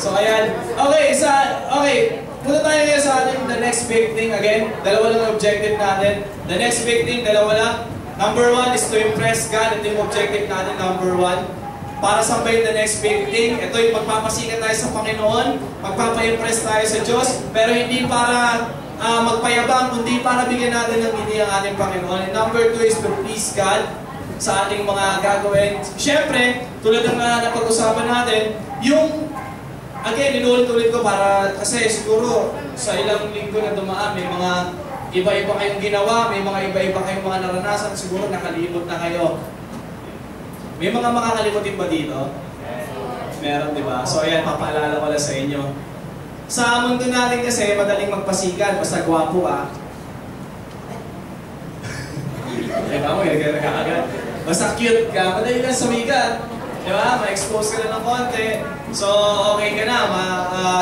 So, ayan. Okay, punta tayo ngayon sa ating the next big thing again. Dalawa lang ang objective natin. The next big thing, dalawa lang. Number 1 is to impress God. Ito yung objective natin, number 1. Para sambahin the next big thing. Ito yung magpapasikat tayo sa Panginoon. Magpapa-impress tayo sa Diyos. Pero hindi para magpayabang, kundi para bigyan natin ng hindi ang ating Panginoon. And number 2 is to please God sa ating mga gagawin. Siyempre, tulad ng napag-usapan natin, yung again, inulit-ulit ko para, kasi siguro sa ilang linggo na dumaan, may mga iba-iba kayong ginawa, may mga iba-iba kayong mga naranasan, siguro nakalimot na kayo. May mga makakalimutin ba dito? Meron, di ba? So ayan, papaalala ko lang sa inyo. Sa mundo natin kasi, madaling magpasikat, basta gwapo ka. Diba mo, agad. Basta cute ka, madali lang sumikat. Diba? Ma-expose ka na ng konti. So, okay ka na,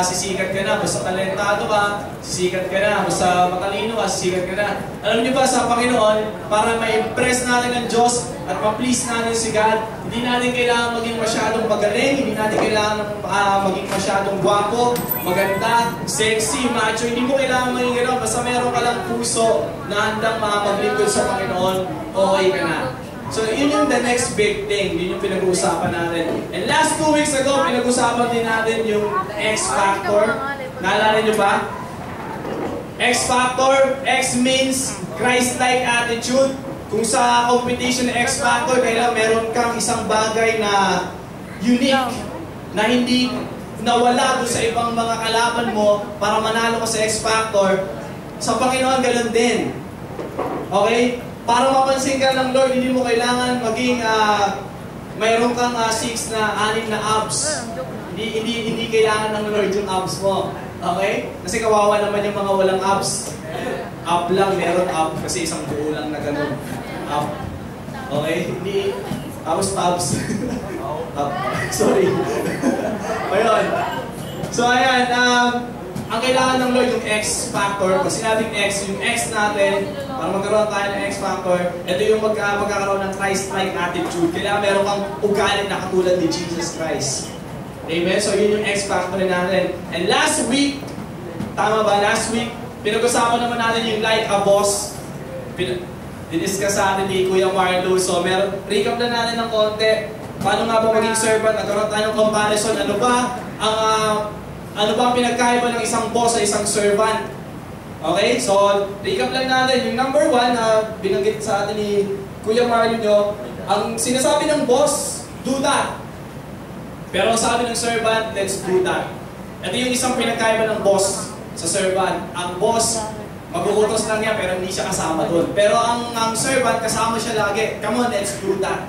sisikat ka na, basta talentado ka, sisikat ka na, basta matalino ka, sisikat ka na. Alam niyo ba sa Panginoon, para ma-impress natin ang Diyos at ma-please natin si God, hindi natin kailangan maging masyadong magaling, hindi natin kailangan maging masyadong gwapo, maganda, sexy, macho, hindi mo kailangan maging gano'n, basta meron ka lang puso na handang maglingkod sa Panginoon, okay ka na. So, yun yung the next big thing. Yun yung pinag-uusapan natin. And last 2 weeks ago, pinag-uusapan din natin yung X Factor. Naalala nyo ba? X Factor, X means Christ-like attitude. Kung sa competition ng X Factor, kailangan meron kang isang bagay na unique, na hindi nawala doon sa ibang mga kalaban mo para manalo ka sa X Factor. Sa Panginoon, ganun din. Okay? Para mapansin ka ng Lord, hindi mo kailangan maging mayroon kang 6 na 6 na abs. Hindi kailangan ng Lord yung abs mo. Okay? Kasi kawawa naman yung mga walang abs. Up lang, meron up. Kasi isang buo lang na ganun. Up. Okay? Hindi. Tapos abs. Up. Sorry. Ayun. So ayan, ang kailangan ng Lord yung X factor. Pag sinabing X, yung X natin, para magkaroon tayo ng X factor, ito yung magkakaroon ng Christ-like attitude. Kailangan meron kang ugali na katulad ni Jesus Christ. Amen? So yun yung X factor natin. And last week, tama ba? Last week, pinag-usapan naman natin yung like a boss. Diniscuss sa atin ni Kuya Marlo. So recap na natin ng konti. Paano nga ba maging servant? Nagkaroon tayo ng comparison. Ano ba ang pinagkaiba ng isang boss sa isang servant? Okay? So, recap lang natin. Yung number 1 na binanggit sa atin ni Kuya Mario nyo, ang sinasabi ng boss, do that. Pero sabi ng servant, let's do that. Ito yung isang pinagkaiba ng boss sa servant. Ang boss, mag-uutos lang niya pero hindi siya kasama doon. Pero ang servant, kasama siya lagi. Come on, let's do that.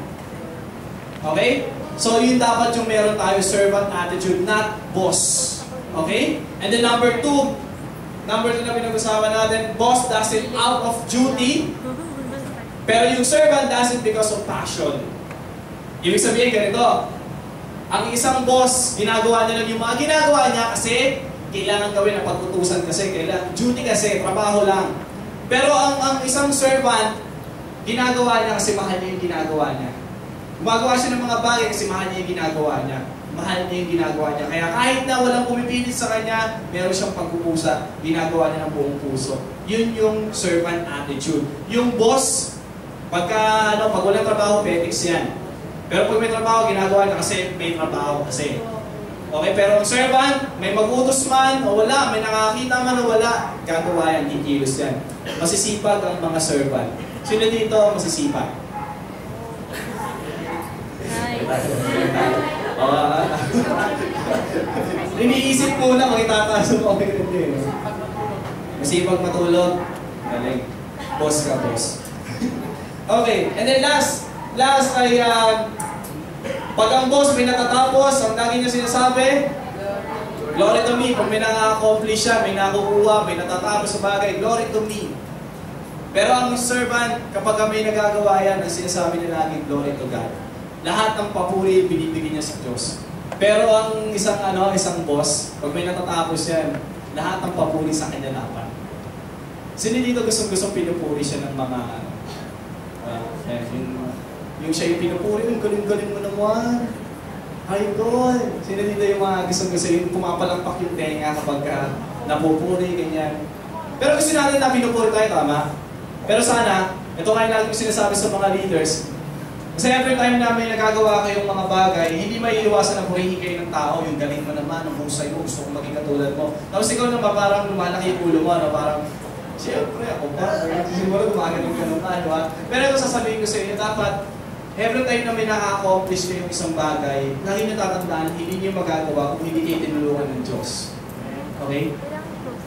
Okay? So, yun dapat yung meron tayo, servant attitude, not boss. Okay? And then number 2 na pinag-usapan natin, boss does it out of duty, pero yung servant does it because of passion. Ibig sabihin ganito, ang isang boss, ginagawa niya lang yung mga ginagawa niya kasi kailangan gawin ang pag-utusan kasi, duty kasi, trabaho lang. Pero ang isang servant, ginagawa niya kasi mahal niya yung ginagawa niya. Gumagawa siya ng mga bagay kasi mahal niya yung ginagawa niya. Mahal niya yung ginagawa niya. Kaya kahit na walang pumipilit sa kanya, meron siyang pagkukusa. Ginagawa niya ng buong puso. Yun yung servant attitude. Yung boss, pag walang trabaho, petics yan. Pero pag may trabaho, ginagawa niya kasi may trabaho kasi. Okay, pero ang servant, may mag-utos man o wala, may nakakita man o wala, gagawa yan, kikilos yan. Masisipag ang mga servant. Sino dito masisipag? Iniisip muna kung itataas mo okay rin. Masipag matulog. Galing. Boss ka, boss. Okay, and then last ay pag ang boss may natatapos, ang lagi niya sinasabi, glory to me. Pag may naka-accomplish siya, may nakukuha, may natatapos sa bagay, glory to me. Pero ang servant, kapag may nagagawa yan, ang sinasabi niya lagi, glory to God. Lahat ng papuri binibigyan niya sa Diyos. Pero ang isang boss, pag may natatapos yan, lahat ng papuri sa kanya dapat. Sino dito gustong pinupuri siya ng mga yung siya yung pinupuri, yung galing-galing mo naman. Idol! Sino dito yung mga gusto yung pumapalampak yung tenga kapag napupuri, ganyan. Pero gusto natin na pinupuri tayo, tama? Pero sana, ito kaya natin yung sinasabi sa mga leaders, kasi every time na may nagagawa kayong mga bagay, hindi may iwasan na purihin kayo ng tao, yung galing mo naman, ang husay mo, gusto kong maging katulad mo. Tapos ikaw naman parang lumalaki yung ulo mo, no? Parang, siyempre ako ba? Siguro gumagaling ka naman, di ba? Pero ito sasabihin ko sa inyo, dapat, every time na may naka-accomplish kayo yung isang bagay, lagi nyo tatandaan, hindi nyo magagawa kung hindi kayo tinulungan ng Diyos. Okay?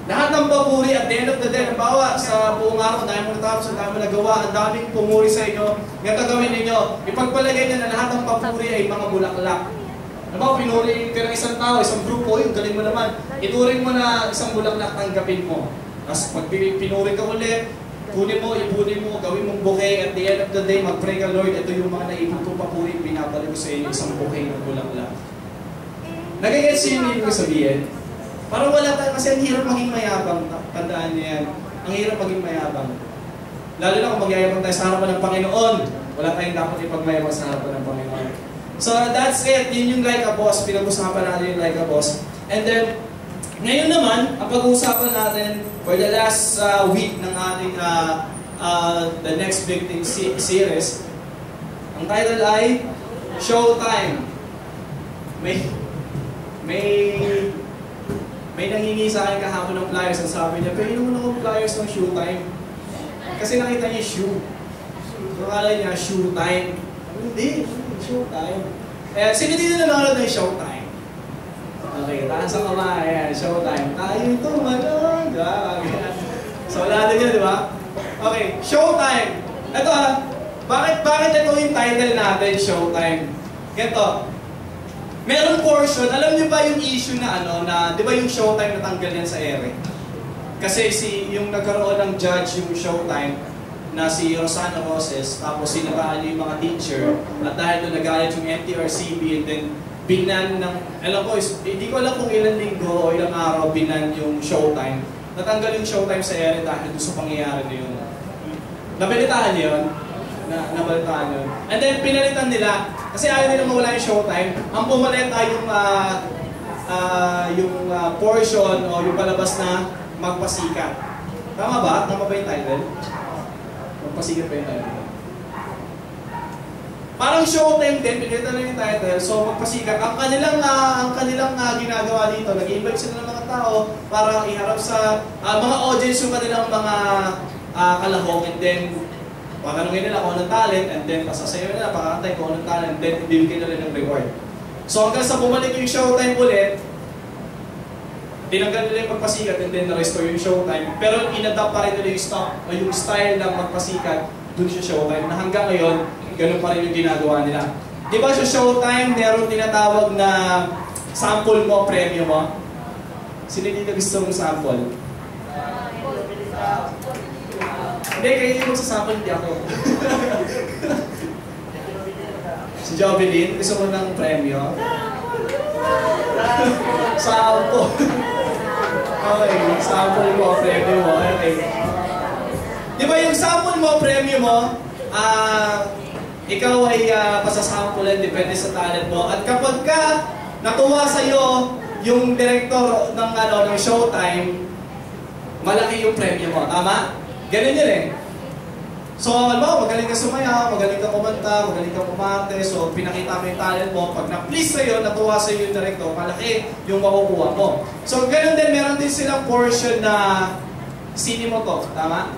Lahat ng papuri at the end of the day, bawa sa buong araw, dahil mo natapos, ang dami mo nagawa, ang daming pumuri sa inyo, ganito gawin ninyo. Ipagpalagay nyo na lahat ng papuri ay mga bulaklak. Nabaw, pinuri ka ng isang tao, isang grupo, yung galing mo naman. Ituring mo na isang bulaklak, tanggapin mo. Tapos pag pinuri ka ulit, kunin mo, ipunin mo, gawin mong bouquet. At the end of the day, mag-pray ka, Lord, ito yung mga naipon kong papuri, binabalik ko sa inyo isang bouquet ng bulaklak. Nagigets yung ibig ko sabihin? Parang wala tayo, kasi ang hirap maging mayabang. Tandaan niyo yan. Ang hirap maging mayabang. Lalo na kung magyayabang tayo sa harapan ng Panginoon, wala tayong dapat ipagmayabang sa harapan ng Panginoon. So that's it. Yun yung like a boss. Pinag-usapan natin yung like a boss. And then, ngayon naman, ang pag-uusapan natin for the last week ng ating the next big thing series, ang title ay Showtime. May nangingi sa akin kahapon ng flyers. Ang sabi niya, pero naman akong flyers ng Showtime. Kasi nakita niya shoe. So akala niya, Showtime. Hindi, Showtime. Sino dito nanonood ng Showtime? Okay, taas ang kamay. Ayan, Showtime. Tayo ito, manon. So wala din yun, di ba? Okay, Showtime. Ito bakit ito yung title natin, Showtime? Ganito. Merong portion, alam niyo ba yung issue na di ba yung Showtime natanggal yan sa ere? Kasi yung nagkaroon ng judge yung Showtime na si Rosana Roses, tapos sinabaan niyo yung mga teacher, at dahil doon nagalit yung MTRCB, and then binan ng, hindi ko alam kung ilang linggo o ilang araw binan yung Showtime. Natanggal yung Showtime sa ere dahil doon sa pangyayari na yun. Nabilitahan niyo yun? Nabalitaan yun. And then pinalitan nila, kasi ayaw nila mawala yung Showtime, ang pumalita yung portion o yung palabas na Magpasikat. Tama ba? Tama ba yung title? Magpasikat ba yung title? Parang Showtime din, pinalitan na yung title, so Magpasikat. Ang kanilang ginagawa dito, nag-invite sila ng mga tao para iharap sa mga audience yung kanilang mga kalahok, and then patanungin nila kung anong talent, and then pasasayo nila, pakakantay kung anong talent, and then bibigyan nila ng reward. So hanggang sa bumalik yung Showtime ulit, tinanggal nila yung Magpasikat, and then na-restore yung Showtime, pero in-adapt pa rin nila yung style ng Magpasikat dun sa Showtime, na hanggang ngayon, ganun pa rin yung ginagawa nila. Di ba sa Showtime, meron tinatawag na sample mo, premium mo? Sino dito gusto mong sample? Hindi, kayo yung magsasample, hindi ako. Si Jovelyn, gusto mo ng premyo? Sample. Okay, sample mo, premyo mo. Okay. Di ba yung sample mo, premyo mo, ikaw ay pasasampulan, depende sa talent mo. At kapag ka natuwa sa'yo yung director ng Showtime, malaki yung premyo mo. Tama? Ganun yun eh. So, magaling ka sumaya, magaling ka kumanta, magaling ka kumante, so pinakita mo yung talent mo, pag na-please sa'yo, natuwa sa'yo yung director, malaki yung makukuha mo. So, ganun din, meron din silang portion na sini mo to, tama?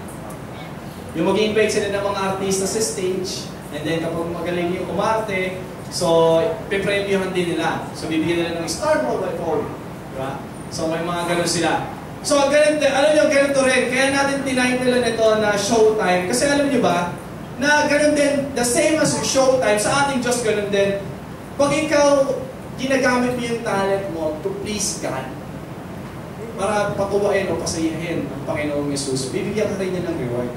Yung mag-invite sila ng mga artista sa stage, and then kapag magaling yung umarte, so, pipremyohan din nila. So, bibigyan nila ng star mobile phone. Diba? So, may mga ganun sila. So, ganito, alam nyo, ganito rin. Kaya natin tinitle nito na Showtime. Kasi alam nyo ba, na ganun din, the same as Showtime, sa ating Diyos ganun din. Pag ikaw, ginagamit mo yung talent mo to please God, para patuwain o pasayahin ang Panginoong Yesus, bibigyan ka rin niya ng reward.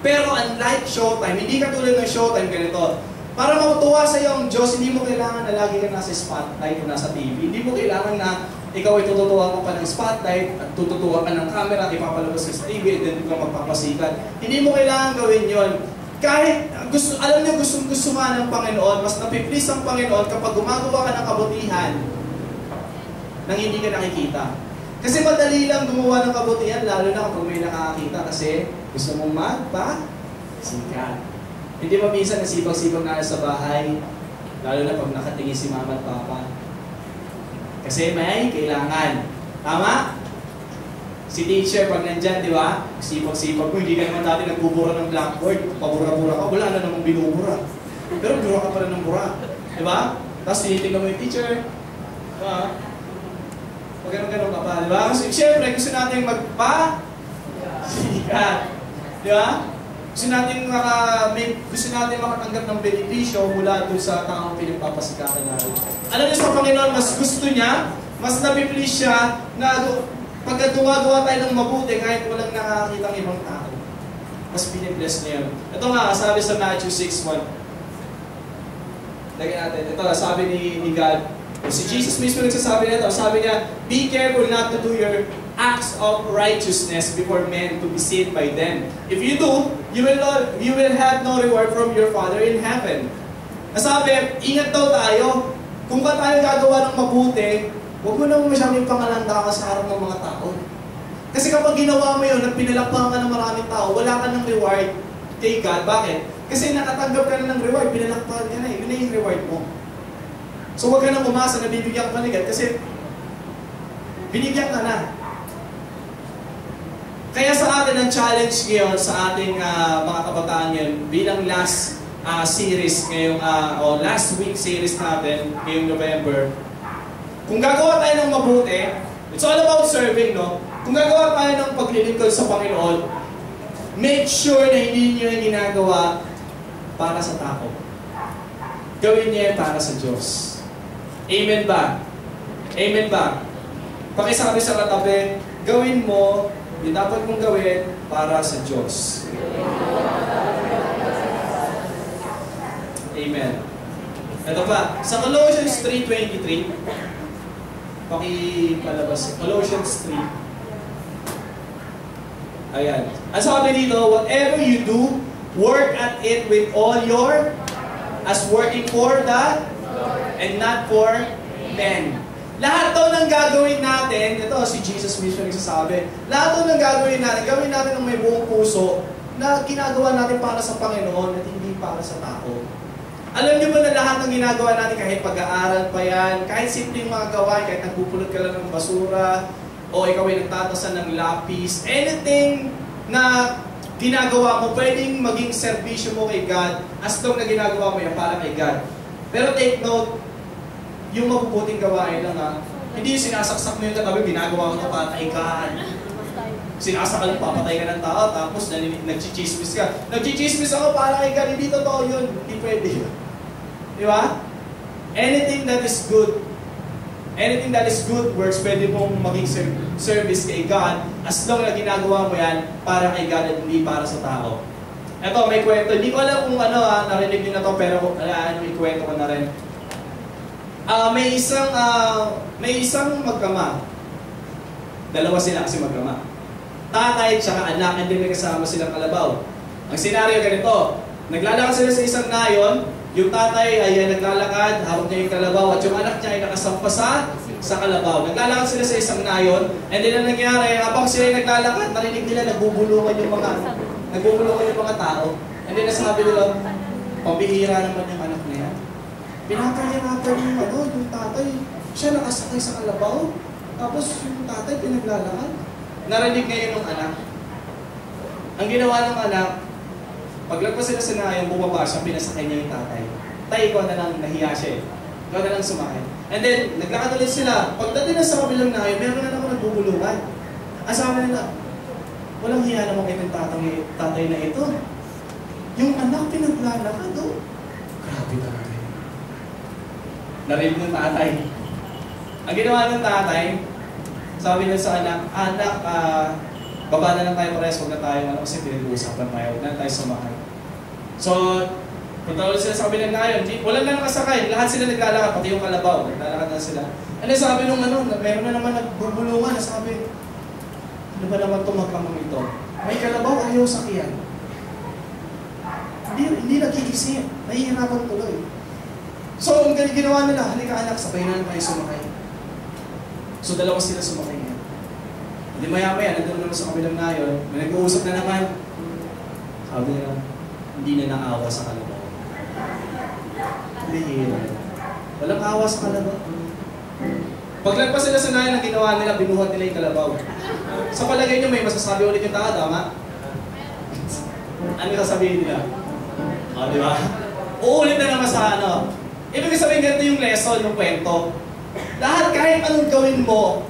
Pero unlike Showtime, hindi katulad ng Showtime ganito. Para matuwa sa iyo ang Diyos, hindi mo kailangan na lagi ka nasa spotlight o nasa TV. Hindi mo kailangan na ikaw ay tututuwa ka pa ng spotlight at tututuwa ka ng camera at ipapalabas ka sa TV at then ikaw magpapasikat. Hindi mo kailangan gawin yon. Kahit, alam niyo, gusto nga ng Panginoon, mas napiplease ang Panginoon kapag gumagawa ka ng kabutihan nang hindi ka nakikita. Kasi madali lang gumawa ng kabutihan, lalo na kapag may nakakakita kasi gusto mong magpa-sikat. Hindi ba minsan nasipag-sipag na sa bahay, lalo na pag nakatingin si mama at papa. Kasi may kailangan. Tama? Si teacher, pag nandyan, di ba? Sipag-sipag mo, hindi ka naman dati nagbubura ng blackboard. Pabura-bura ka, wala na namang binubura. Pero bura ka pa rin ng bura. Di ba? Tapos tinitingnan mo yung teacher. Diba? Pag ganun-ganun ka pa, di ba? Kasi siyempre, gusto natin magpa-sikat. Di ba? Gusto natin makatanggap ng benepisyo mula doon sa taong pinagpapasikatan natin. Alam niyo sa Panginoon, mas gusto niya, mas napiplease siya na pagka gumagawa tayo ng mabuti kahit walang nakakita ng ibang tao. Mas binibless niya yun. Ito nga, sabi sa Matthew 6:1. Lagyan natin. Ito, sabi ni God. Si Jesus mismo nagsasabi nito. Sabi niya, be careful not to do your acts of righteousness before men to be seen by them. If you do, you will have no reward from your Father in heaven. Nasabi, ingat daw tayo. Kung ba tayo gagawa ng mabuti, huwag mo naman masyadong pangalanda ka sa harap ng mga tao. Kasi kapag ginawa mo yun, at pinalakpakan ka ng maraming tao, wala ka ng reward kay God. Bakit? Kasi nakatanggap ka na ng reward, pinalakpakan ka na eh. Yun na yung reward mo. So huwag ka nang umasa na bibigyan ka ni God kasi binigyan ka na. Kaya sa atin ang challenge ngayon sa ating mga kabataan ngayon bilang last series ngayong, last week series natin ngayong November. Kung gagawa tayo ng mabuti, it's all about serving, no? Kung gagawa tayo ng paglilingkod sa Panginoon, make sure na hindi nyo yung ginagawa para sa tao. Gawin niya para sa Diyos. Amen ba? Amen ba? Pakisabi sa katabi, gawin mo yung dapat mong gawin para sa Diyos. Amen. Ito pa, sa Colossians 3:23, pakipalabas. Colossians 3. Ayan. Ang sabi dito, whatever you do, work at it with all your, as working for the, and not for men. Lahat daw ng gagawin natin, ito si Jesus mismo nagsasabi, lahat daw ng gagawin natin, gawin natin ng may buong puso, na ginagawa natin para sa Panginoon at hindi para sa tao. Alam niyo ba na lahat ng ginagawa natin, kahit pag-aaral pa yan, kahit simpleng mga gawain, kahit nagpupulot ka lang ng basura, o ikaw ay nagtatasan ng lapis, anything na ginagawa mo, pwedeng maging servisyo mo kay God, as long na ginagawa mo yan para kay God. Pero take note, yung mabubuting gawain lang hindi yung sinasaksak mo yung katabi, ginagawa mo ito para kay God. Sinasakal mo, papatay ka ng tao, tapos nagchichismis ka. Nagchichismis ako para kay God, hindi totoo yun. Hindi pwede yun. Di ba? Anything that is good works, pwede mong maging service kay God as long na ginagawa mo yan para kay God at hindi para sa tao. Eto, may kwento. Hindi ko alam kung narinig nyo na to, pero may kwento ko na rin. May isang magkama. Dalawa sila kasi magkama. Tatay at saka anak, and then may kasama silang kalabaw. Ang senaryo ganito, naglalakad sila sa isang nayon, yung tatay ay naglalakad, hawak niya yung kalabaw, at yung anak niya ay nakasampa sa kalabaw. Naglalakad sila sa isang nayon, and then ang nangyari, habang sila ay naglalakad, narinig nila nagbubulungan yung mga tao. And then nasabi nila, pambihira naman yung anak na yan. Pinapahirapan yung tatay. Siya nakasakay sa kalabaw, tapos yung tatay pinaglalakad. Narinig ngayon ng anak. Ang ginawa ng anak, paglagpas sila sa nayon, bumaba siya, pinasakay niya yung tatay. Tay, ikaw na lang, nahiya siya eh. Ikaw na lang sumakay. And then, naglakad ulit sila. Pagdating na sa kabilang nayon, meron na naman nagbubulungan. Ang sabi nila, walang hiya naman kayo ng tatay na ito. Yung anak pinaglalakad, grabe talaga. Narinig ng tatay. Ang ginawa ng tatay, sabi niya sa anak, baba na lang tayo parehas, huwag na tayo, kasi pinag-uusapan tayo, huwag na tayo sumakay. So, punta ulit sila sa kabilang nayon, wala na nakasakay, lahat sila naglalakad, pati yung kalabaw, naglalakad na sila. Ano sabi nung meron na naman nagbubulungan, sabi, ano ba naman itong magkamang ito? May kalabaw, ayaw sakyan. Hindi nag-iisip. Nahihirapan tuloy. So, ang ginawa nila, halika anak, sabay na tayo sumakay. So, dalawa sila sumakay niya. Hindi maya-maya, nandun naman sa kabilang nayon, may nag-uusap na naman. Sabi nila, hindi na naawa sa kalabaw. Bihira. Walang awa sa kalabaw. Paglagpas sila sa nayon, ang ginawa nila, binuhat nila yung kalabaw. Sa palagay nyo, may masasabi ulit yung tao, tama? Ano sasabihin nila? O, di ba? Uulit na naman sa ano. Ibig sabihin ganito yung lesson, yung kwento. Lahat kahit anong gawin mo,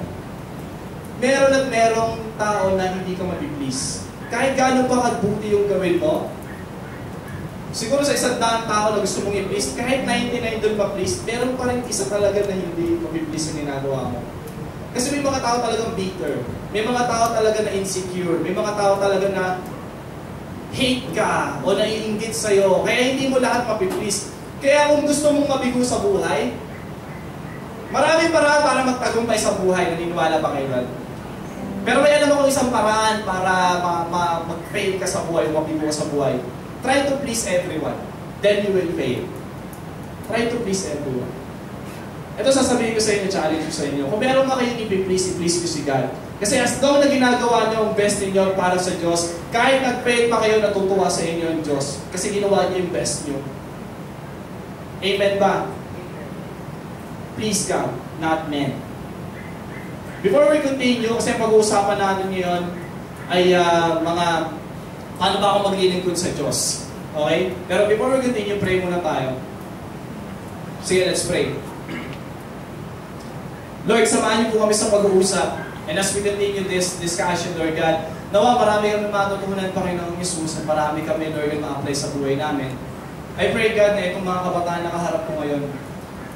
meron at merong tao na hindi ka mapiplease. Kahit gano'n pa kagbuti yung gawin mo, siguro sa 100 tao na gusto mong i-please, kahit 99 doon pa-please, meron pa rin isa talaga na hindi mapiplease yung ginagawa mo. Kasi may mga tao talagang bitter. May mga tao talaga na insecure. May mga tao talaga na hate ka o naiinggit sa'yo. Kaya hindi mo lahat mapiplease. Kaya kung gusto mong mabigo sa buhay, maraming paraan para magtagumpay sa buhay. Naniniwala ba kayo doon? Pero may alam akong isang paraan para mag-fail ka sa buhay, mabigo ka sa buhay. Try to please everyone. Then you will fail. Try to please everyone. Ito sasabihin ko sa inyo, challenge ko sa inyo. Kung meron ka kayong i-please ko si God. Kasi as long na ginagawa niyo ang best niyo para sa Diyos, kahit nag-fail pa kayo, natutuwa sa inyo ang Diyos. Kasi ginawa niyo yung best niyo. Amen ba? Please God, not men. Before we continue, kasi pag-uusapan natin ngayon ay mga paano ba ako maglilingkod sa Diyos. Okay? Pero before we continue, pray muna tayo. Sige, let's pray. Lord, samahan niyo po kami sa pag-uusap. And as we continue this discussion, Lord God, nawa marami kami matutunan, Panginoong Yesus, at marami kami, Lord, yung ma-apply sa buhay namin. I pray, God, na itong mga kabataan na kaharap ko ngayon,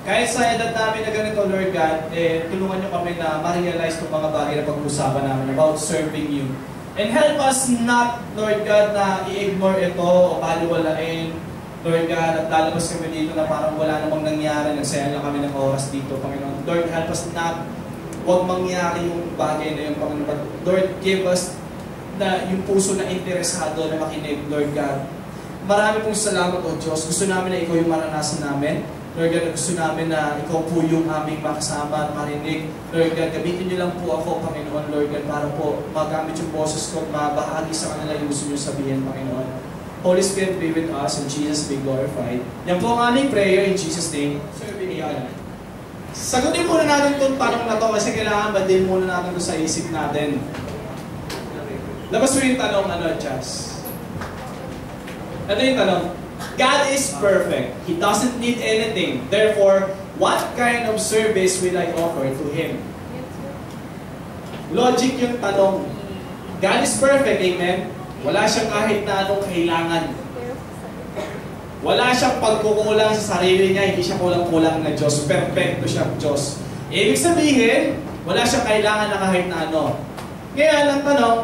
kahit sa edad namin na ganito, Lord God, tulungan niyo kami na ma-realize itong mga bagay na pag-uusapan namin about serving you. And help us not, Lord God, na i-ignore ito o baliwalain, Lord God, at lalabas kami dito na parang wala namang nangyari, nagsayang lang kami ng oras dito, Panginoon. Lord, help us not, huwag mangyari yung bagay na yung Panginoon. But Lord, give us na yung puso na interesado na makinig, Lord God. Marami pong salamat, O Diyos. Gusto namin na Ikaw yung maranasan namin. Lord God, gusto namin na Ikaw po yung aming makasama at marinig. Lord God, gamitin niyo lang po ako, Panginoon, Lord God, para po magamit yung boses ko at mabahagi sa kanila yung gusto niyo sabihin, Panginoon. Holy Spirit, be with us, and Jesus be glorified. Yan po ang aming prayer in Jesus' name. Sir, binigyan. Sagutin muna natin itong tanong na to kasi kailangan badin muna natin ito sa isip natin. Labas mo yung tanong, Jazz? Ito yung tanong. God is perfect. He doesn't need anything. Therefore, what kind of service will I offer to Him? Logic yung tanong. God is perfect, amen? Wala siyang kahit na anong kailangan. Wala siyang pagkukulang sa sarili niya, hindi siya kulang-kulang na Diyos. Perfecto siyang Diyos. Ibig sabihin, wala siyang kailangan na kahit na ano. Ngayon, ang tanong,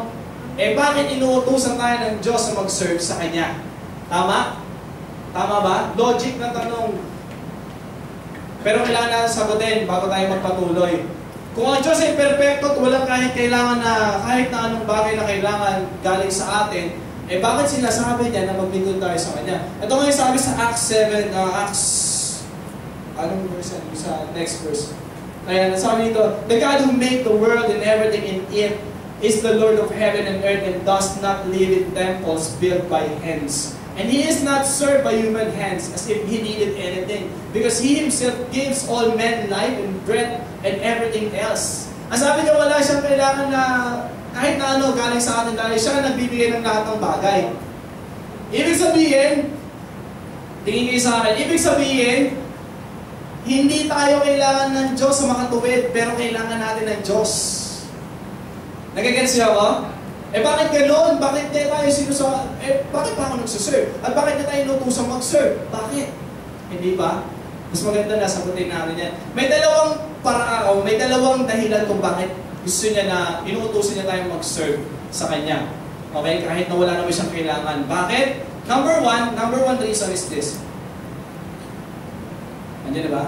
bakit inuutusan tayo ng Diyos na mag-serve sa Kanya? Tama? Tama ba? Logic na tanong. Pero kailangan natin sagutin bago tayo magpatuloy. Kung ang Diyos ay perfecto at walang kahit kailangan na, kahit na anong bagay na kailangan galing sa atin, bakit sinasabi niya na maglingkod tayo sa Kanya? Ito nga yung sabi sa Acts 7, anong verse yan? Sa next verse. Ayan, sabi dito, the God who made the world and everything in it is the Lord of heaven and earth and does not live in temples built by hands. And He is not served by human hands as if He needed anything, because He Himself gives all men life and breath and everything else. Ang sabi niya, wala siyang kailangan na kahit na ano galing sa atin dahil siya nagbibigay ng lahat ng bagay. Ibig sabihin, tingin kayo sa akin, ibig sabihin, hindi tayo kailangan ng Diyos sa makatuwid, pero kailangan natin ng Diyos. Nagagets niyo ako? Bakit ganoon? Bakit di tayo bakit pa ako nagsuserve? At bakit na tayo nutusang mag-serve? Bakit? Hindi ba? Mas maganda na sagutin natin yan. May dalawang paraan, may dalawang dahilan kung bakit gusto niya na inuutusan niya tayong mag-serve sa Kanya. Okay? Kahit na wala naman siyang kailangan. Bakit? Number one reason is this. Andiyan na ba?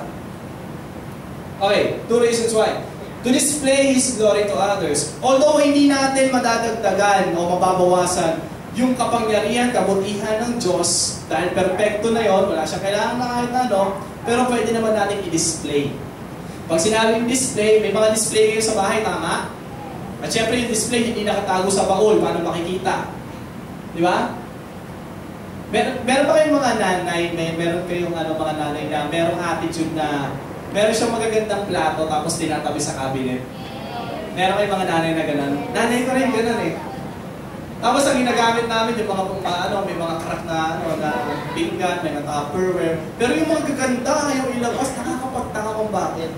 Okay, 2 reasons why. To display His glory to others. Although hindi natin madadagdagan o mababawasan yung kapangyarihan, kabutihan ng Diyos, dahil perfecto na yon, wala siyang kailangan na kahit ano, pero pwede naman natin i-display. Pag sinabing display, may mga display kayo sa bahay, tama? At syempre yung display hindi nakatago sa baul, paano makikita? Di ba? Meron ba kayong mga nanay, meron kayong mga nanay na merong attitude na meron siyang magagandang plato tapos tinatabi sa cabinet? Meron kayong mga nanay na gano'n? Nanay ko rin gano'n eh. Tapos ang ginagamit namin yung mga may mga crack na pinggan, may mga tupperware. Pero yung mga gaganda, yung ilabas, nakakapagtaka kung bakit.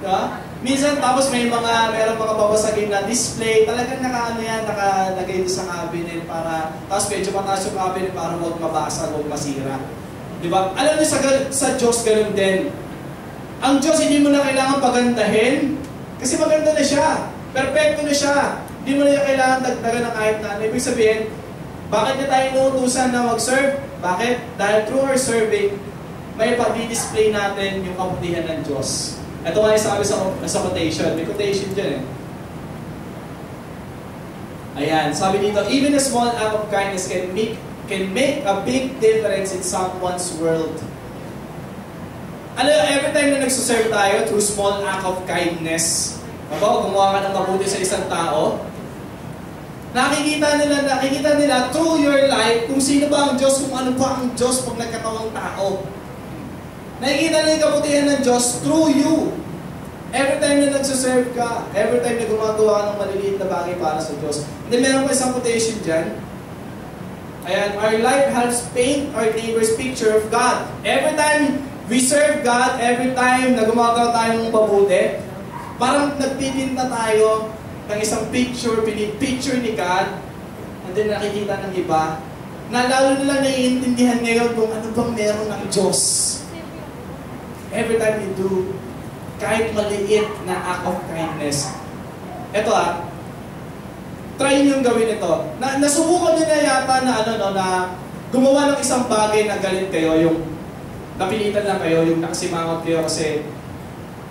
Diba? Minsan, tapos meron mga babasagin na display, talagang nakalagay sa cabinet para, tapos medyo mataas yung cabinet para huwag mabasag, huwag masira. Diba? Alam niyo, sa Diyos ganun din. Ang Diyos hindi mo na kailangan pagandahin, kasi maganda na siya. Perfecto na siya. Hindi mo na niya kailangan dagdagan ng kahit na ano. Ibig sabihin, bakit niya tayo inuutusan na mag-serve? Bakit? Dahil through our serving, may pag-display natin yung kabutihan ng Diyos. Ito nga yung sabi sa quotation. May quotation dyan eh. Ayan, sabi dito, even a small act of kindness can make a big difference in someone's world. Every time na nagsuserve tayo through small act of kindness, gumawa ka ng mabuti sa isang tao, nakikita nila through your life kung sino ba ang Diyos, kung ano ba ang Diyos pag nagkatawang tao. Nakikita nila yung kabutihan ng Diyos through you. Every time na nagsuserve ka, every time na gumagawa ka ng maliliit na bagay para sa Diyos. Hindi, meron pa isang quotation dyan. Ayan, our life helps paint our neighbor's picture of God. Every time we serve God, every time na gumagawa tayo ng mabuti, parang nagpipinta tayo ng isang picture, pinipicture ni God, and then nakikita ng iba, na lalo nila naiintindihan ngayon kung ano bang meron ng Diyos. Every time you do, kahit maliit na act of kindness. Ito try nyo yung gawin ito. Nasubukan nyo na yata na gumawa ng isang bagay na galit kayo, yung napilitan lang kayo, yung nakasimangot kayo kasi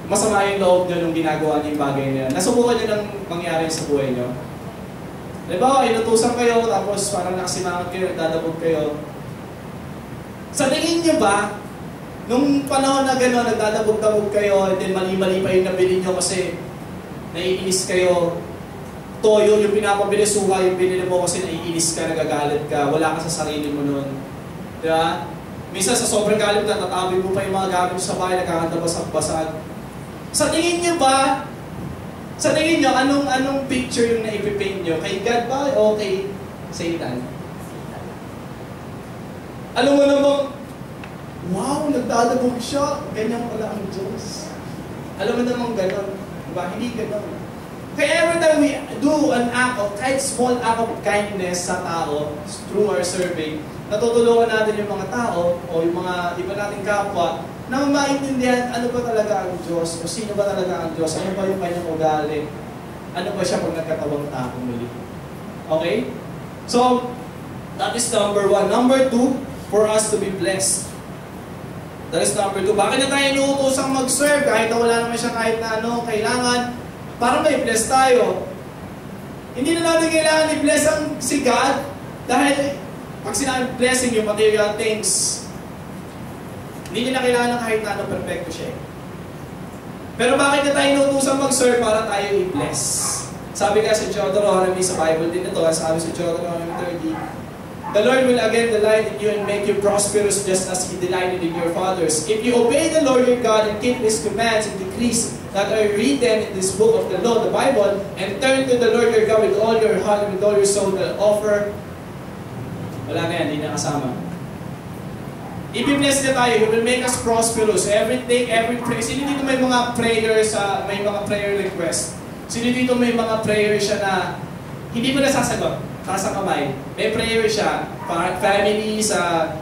masama yung loob nyo nung ginagawa nyo yung bagay nyo. Nasubukan nyo nang mangyari sa buhay nyo. Diba, inutusan kayo, tapos parang nakasimangot kayo, nagdadabog kayo. Sa tingin nyo ba, nung panahon na gano'n, nagdadabog-dabog kayo, and then mali-mali pa yung nabili nyo kasi naiinis kayo, toyo yung pinapabili, suha yung binili mo kasi naiinis ka, nagagalit ka, wala ka sa sarili mo nun. Diba? Minsan sa sobrang galit na, tatabi mo pa yung mga gamit mo sa bahay, nagkakanta basag-basag. Sa tingin nyo ba, anong picture yung naipipaint nyo? Kay God ba o kay Satan? Alam mo namang, wow, nagdadabog siya, ganyan pala ang Diyos. Alam mo namang gano'n. Diba? Hindi gano'n. Kaya every time we do an act of, kahit small act of kindness sa tao, through our serving, natutulungan natin yung mga tao o yung mga iba nating kapwa na maintindihan ano ba talaga ang Diyos o sino ba talaga ang Diyos, ano ba yung kanyang ugali, ano ba siya pag nagkatawang tao muli. Okay? So, that is number 1. Number 2, for us to be blessed. That is number 2. Bakit na tayo inuutosang mag-serve kahit na wala naman siya kahit na kailangan para may bless tayo? Hindi na natin kailangan i-bless si God dahil pag sinabi blessing yung material things, hindi niya na kailangan ng kahit na perfecto siya. Pero bakit na tayo inuutosang mag-serve para tayo i-bless? Sabi nga sa Deuteronomy, sa Bible din ito, sabi sa Deuteronomy 30, the Lord will again delight in you and make you prosperous just as He delighted in your fathers. If you obey the Lord your God and keep His commands and decrees that are written in this book of the law, the Bible, and turn to the Lord your God with all your heart and with all your soul, and offer, wala na yan, hindi na kasama. I-bless niya tayo, He will make us prosperous. Everything, every prayer. Sino dito may mga prayers, may mga prayer request? Sino dito may mga prayers siya na hindi mo nasasagot? Taas ang kamay. May prayer siya. Family, sa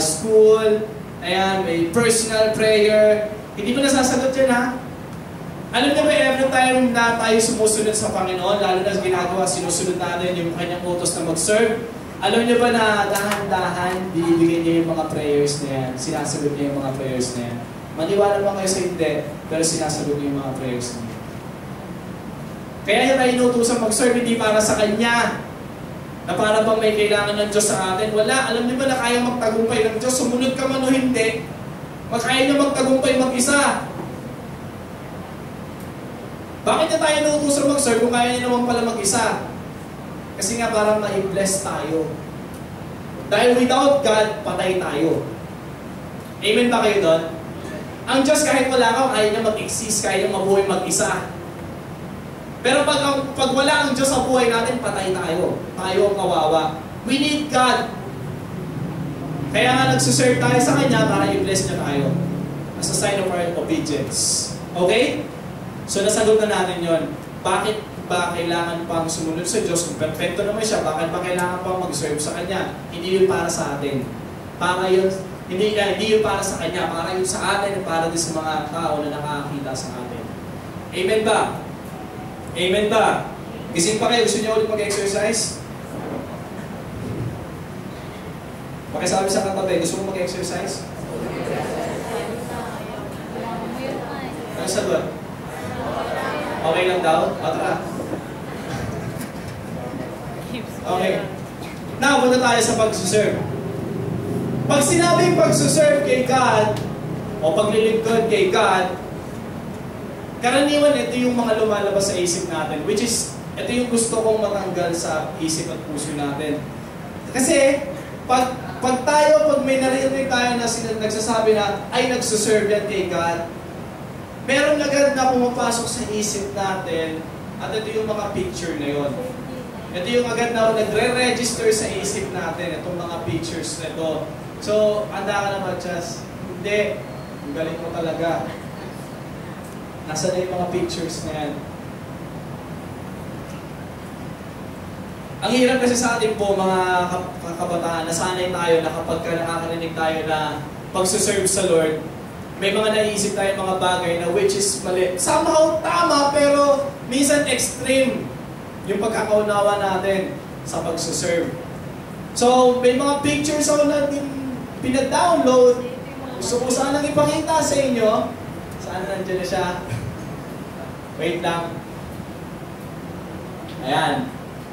school, ayan, may personal prayer. Hindi mo nasasagot yan, ha? Alam niyo ba, every time na tayo sumusunod sa Panginoon, lalo na ginagawa, sinusunod natin yung kanyang utos na mag-serve, alam niyo ba na dahan-dahan, binibigyan niya yung mga prayers na yan, sinasagot niya yung mga prayers na yan. Maniwala ba kayo sa hindi, pero sinasagot niya yung mga prayers na yan. Kaya niya tayo inutusan mag-serve, hindi para sa Kanya. Na para bang may kailangan ng Diyos sa atin? Wala. Alam niyo ba na kaya magtagumpay ng Diyos? Sumunod ka man o hindi, makaya niya magtagumpay mag-isa. Bakit na tayo nautusan mag-serve kung kaya niya naman pala mag-isa? Kasi nga parang ma-bless tayo. Dahil without God, patay tayo. Amen ba kayo doon? Ang Diyos kahit wala ka, kaya niya mag-exist, kaya niya mabuhay mag-isa. Pero pag wala ang Diyos sa buhay natin, patay tayo. Tayo ang kawawa. We need God. Kaya nga nagsuserve tayo sa Kanya para i-bless niya tayo. As a sign of our obedience. Okay? So nasagot na natin yon. Bakit ba kailangan pang sumunod sa Diyos? Kung perfecto naman siya, bakit ba kailangan pang mag-serve sa Kanya? Hindi yun para sa atin. Para yun, hindi yun para sa Kanya. Para yun sa atin at para din sa mga tao na nakakakita sa atin. Amen ba? Amen ba? Gising pa kayo, gusto niyo ulit mag-exercise? Pakisabi sa katabi, gusto mo mag-exercise? Ano sagot? Okay lang daw? Tara. Okay. Now, punta tayo sa pagsuserve. Pag sinabing pagsuserve kay God, o paglilingkod kay God, karaniwan, ito yung mga lumalabas sa isip natin, which is, ito yung gusto kong matanggal sa isip at puso natin. Kasi, pag may narinig tayo na nagsasabi na, ay nagsuserve yan kay God, meron agad na pumapasok sa isip natin, at ito yung mga picture na yon. Ito yung agad na nagre-register sa isip natin, itong mga pictures na ito. So, handa ka na Matchas? Hindi. Ang galing mo talaga. Nasaan na yung mga pictures na yan? Ang hirap kasi sa atin po, mga kabataan, nasanay tayo na kapag nakakarinig tayo na pagsuserve sa Lord, may mga naisip tayo mga bagay na which is mali. Somehow tama, pero minsan extreme yung pagkakaunawa natin sa pagsuserve. So, may mga pictures ako na pina-download. Gusto ko sanang ipakita sa inyo. Saan nandiyan na siya? Wait lang. Ayan.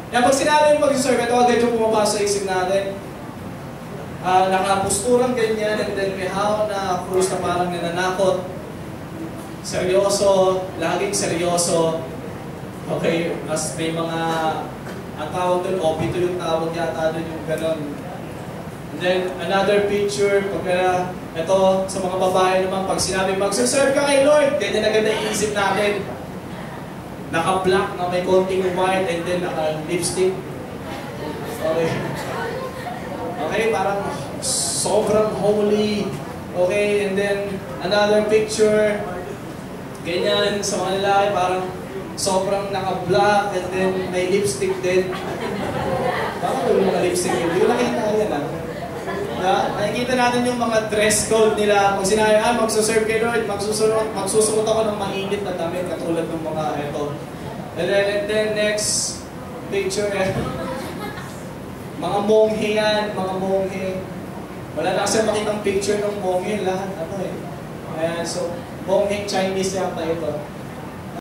Yan, pag sinabi yung pag-serve, ito agad yung pumapasok sa isip natin. Nakapusturang ganyan, and then may hawak na krus na parang nananakot. Seryoso, laging seryoso. Okay, as may mga, ang tawag doon, obito yung tawag yata doon yung gano'n. And then, another picture, pagka, ito, sa mga babae naman, pag sinabi, mag-serve ka kay Lord, ganyan agad na iisip natin. Naka-black na may konting white and then naka-lipstick. Okay. Okay, parang sobrang holy. Okay, and then another picture. Ganyan, sa mga lalaki, parang sobrang naka-black and then may lipstick din. Bakit yung mga lipstick yun? Hindi ko nakita yan nakikita natin yung mga dress code nila. Pag sinabi, magsuserve kay Lord, magsusuot ako ng mainit na damit katulad ng mga ito. And then next picture, mga monghe yan, mga monghe. Wala na kasi makitang picture ng monghe, lahat ano eh. Ayan, so monghe Chinese yata ito.